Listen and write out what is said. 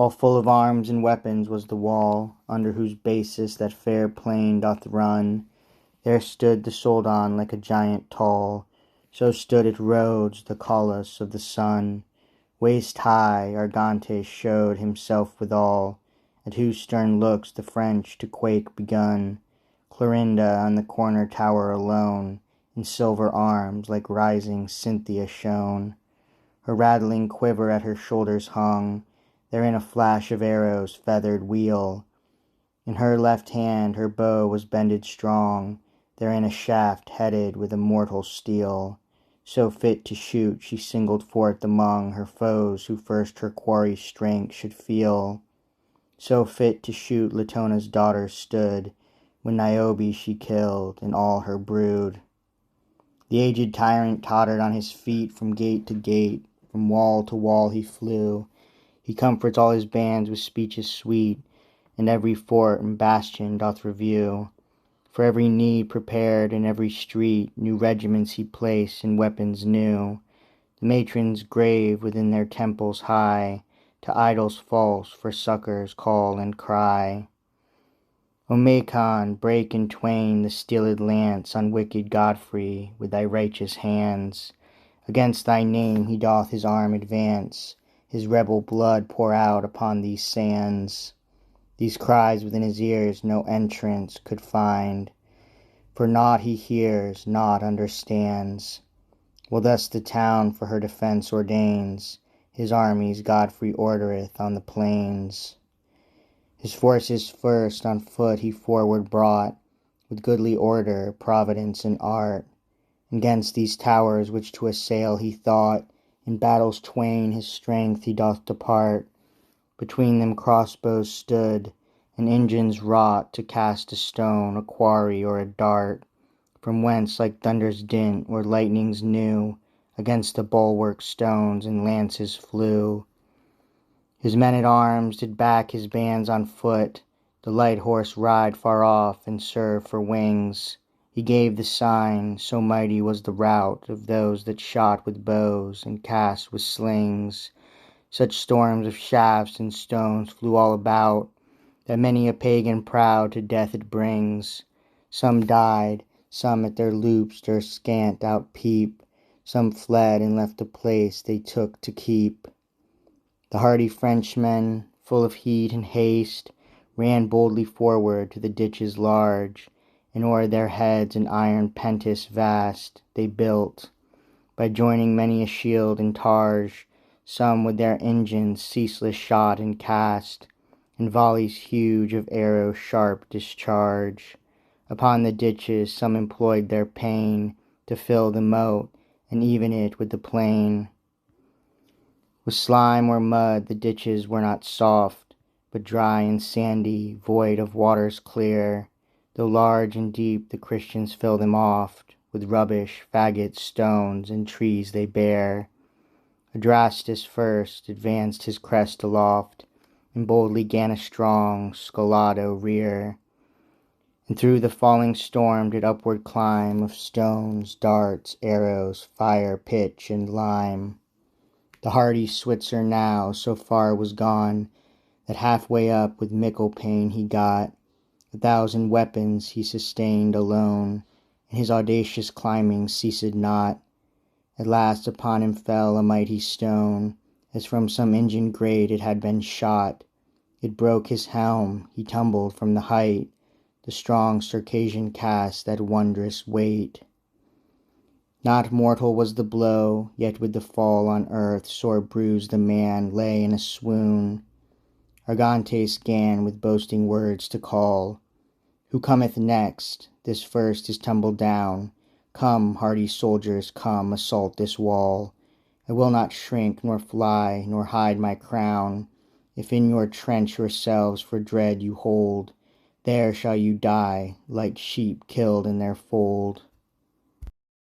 All full of arms and weapons was the wall, under whose basis that fair plain doth run. There stood the Soldan like a giant tall, so stood at Rhodes the Colossus of the sun. Waist high Argantes showed himself withal, at whose stern looks the French to quake begun. Clorinda on the corner tower alone, in silver arms like rising Cynthia shone. Her rattling quiver at her shoulders hung, therein a flash of arrows feathered wheel. In her left hand her bow was bended strong, therein a shaft headed with immortal steel. So fit to shoot she singled forth among her foes who first her quarry's strength should feel. So fit to shoot Latona's daughters stood, when Niobe she killed, and all her brood. The aged tyrant tottered on his feet from gate to gate, from wall to wall he flew. He comforts all his bands with speeches sweet, and every fort and bastion doth review. For every need prepared in every street, new regiments he placed and weapons new. The matrons grave within their temples high, to idols false for succors call and cry. O Macon, break in twain the steeled lance on wicked Godfrey with thy righteous hands. Against thy name he doth his arm advance, his rebel blood pour out upon these sands. These cries within his ears no entrance could find, for naught he hears, naught understands. Well thus the town for her defence ordains, his armies Godfrey ordereth on the plains. His forces first on foot he forward brought, with goodly order, providence, and art. Against these towers which to assail he thought, in battles twain his strength he doth depart. Between them crossbows stood, and engines wrought to cast a stone, a quarry, or a dart, from whence like thunder's dint or lightnings new, against the bulwark stones and lances flew. His men-at-arms did back his bands on foot, the light horse ride far off and serve for wings. He gave the sign, so mighty was the rout of those that shot with bows and cast with slings. Such storms of shafts and stones flew all about, that many a pagan proud to death it brings. Some died, some at their loops durst scant out peep, some fled and left the place they took to keep. The hardy Frenchmen, full of heat and haste, ran boldly forward to the ditches large, and o'er their heads an iron pentis vast they built, by joining many a shield and targe, some with their engines ceaseless shot and cast, and volleys huge of arrows sharp discharge. Upon the ditches some employed their pain to fill the moat, and even it with the plain. With slime or mud the ditches were not soft, but dry and sandy, void of waters clear. Though large and deep the Christians fill them oft, with rubbish, faggots, stones, and trees they bear. Adrastus first advanced his crest aloft, and boldly 'gan a strong scolado rear, and through the falling storm did upward climb of stones, darts, arrows, fire, pitch, and lime. The hardy Switzer now so far was gone, that halfway up with mickle pain he got. 1,000 weapons he sustained alone, and his audacious climbing ceased not. At last upon him fell a mighty stone, as from some engine grate it had been shot. It broke his helm, he tumbled from the height, the strong Circassian cast that wondrous weight. Not mortal was the blow, yet with the fall on earth sore bruised the man lay in a swoon. Argantes 'gan with boasting words to call, "Who cometh next? This first is tumbled down. Come, hardy soldiers, come, assault this wall. I will not shrink, nor fly, nor hide my crown. If in your trench yourselves for dread you hold, there shall you die, like sheep killed in their fold."